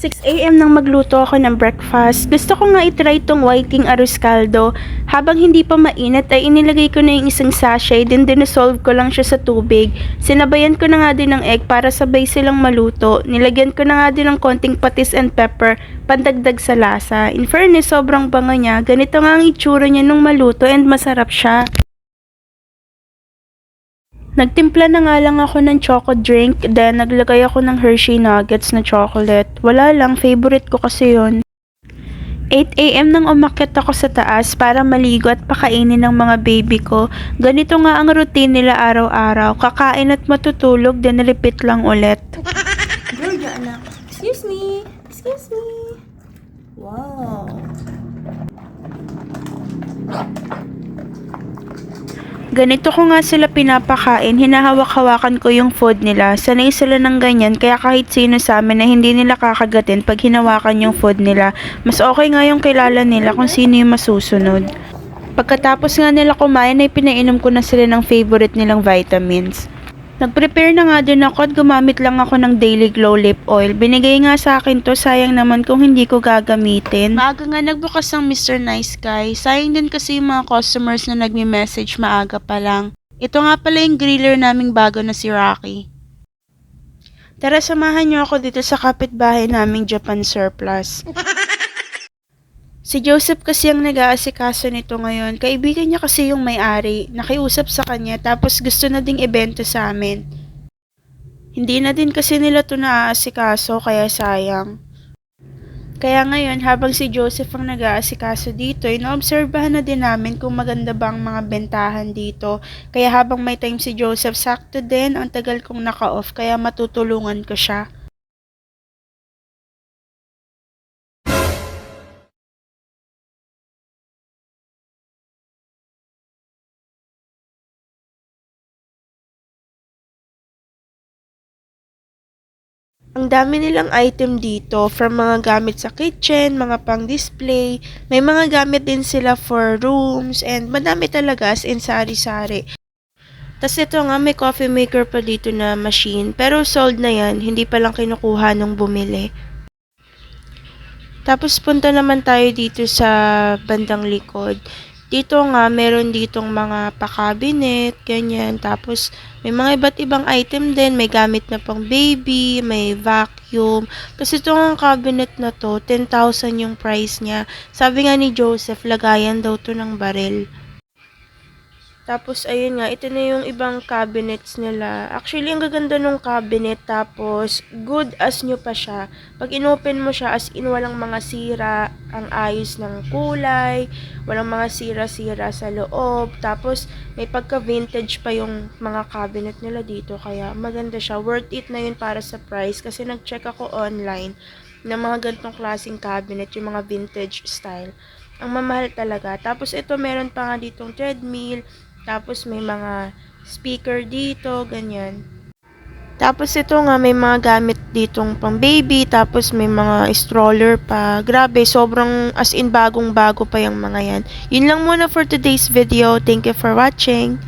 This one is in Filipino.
6 AM nang magluto ako ng breakfast. Gusto ko nga itry itong whiting arroz caldo. Habang hindi pa mainit ay inilagay ko na yung isang sachet, then dinosolve ko lang siya sa tubig. Sinabayan ko na nga din ng egg para sabay silang maluto. Nilagyan ko na nga din ng konting patis and pepper, pandagdag sa lasa. In fairness, sobrang bango niya. Ganito nga ang itsura niya nung maluto and masarap siya. Nagtimpla na nga lang ako ng choco drink, then naglagay ako ng Hershey Nuggets na chocolate. Wala lang, favorite ko kasi yun. 8 AM nang umakyat ako sa taas para maligo at pakainin ng mga baby ko. Ganito nga ang routine nila araw-araw, kakain at matutulog, then repeat lang ulit. Georgia, anak. Excuse me. Excuse me. Wow. Ganito ko nga sila pinapakain, hinahawak-hawakan ko yung food nila. Sanay sila ng ganyan, kaya kahit sino sa amin na hindi nila kakagatin pag hinawakan yung food nila, mas okay nga yung kilala nila kung sino yung masusunod. Pagkatapos nga nila kumain ay pinainom ko na sila ng favorite nilang vitamins. Nag-prepare na nga din ako at gumamit lang ako ng Daily Glow Lip Oil. Binigay nga sa akin to, sayang naman kung hindi ko gagamitin. Maaga nga nagbukas ng Mr. Nice Guy. Sayang din kasi yung mga customers na nagme-message maaga pa lang. Ito nga pala yung griller naming bago na si Rocky. Tara, samahan niyo ako dito sa kapitbahay naming Japan Surplus. Si Joseph kasi ang nag-aasikaso nito ngayon. Kaibigan niya kasi yung may-ari. Nakiusap sa kanya tapos gusto na ding ibenta sa amin. Hindi na din kasi nila ito naaasikaso kaya sayang. Kaya ngayon habang si Joseph ang nag-aasikaso dito, inoobserbahan na din namin kung maganda ba ang mga bentahan dito. Kaya habang may time si Joseph, sakto din ang tagal kong naka-off kaya matutulungan ko siya. Ang dami nilang item dito, from mga gamit sa kitchen, mga pang-display, may mga gamit din sila for rooms, and madami talaga as in sari-sari. Tas ito nga, may coffee maker pa dito na machine, pero sold na yan, hindi pa lang kinukuha nung bumili. Tapos punta naman tayo dito sa bandang likod. Dito nga, meron ditong mga pa-cabinet, ganyan. Tapos, may mga iba't ibang item din. May gamit na pang baby, may vacuum. Kasi itong cabinet na to, 10,000 yung price niya. Sabi nga ni Joseph, lagayan daw to ng baril. Tapos, ayun nga, ito na yung ibang cabinets nila. Actually, ang gaganda nung cabinet. Tapos, good as new pa siya. Pag inopen mo siya, as in, walang mga sira. Ang ayos ng kulay. Walang mga sira-sira sa loob. Tapos, may pagka-vintage pa yung mga cabinet nila dito. Kaya, maganda siya. Worth it na yun para sa price. Kasi nag-check ako online ng mga ganitong klaseng cabinet. Yung mga vintage style. Ang mamahal talaga. Tapos, ito, meron pa nga ditong treadmill. Tapos may mga speaker dito, ganyan. Tapos ito nga may mga gamit ditong pang baby, tapos may mga stroller pa. Grabe, sobrang as in bagong-bago pa yung mga yan. Yun lang muna for today's video. Thank you for watching.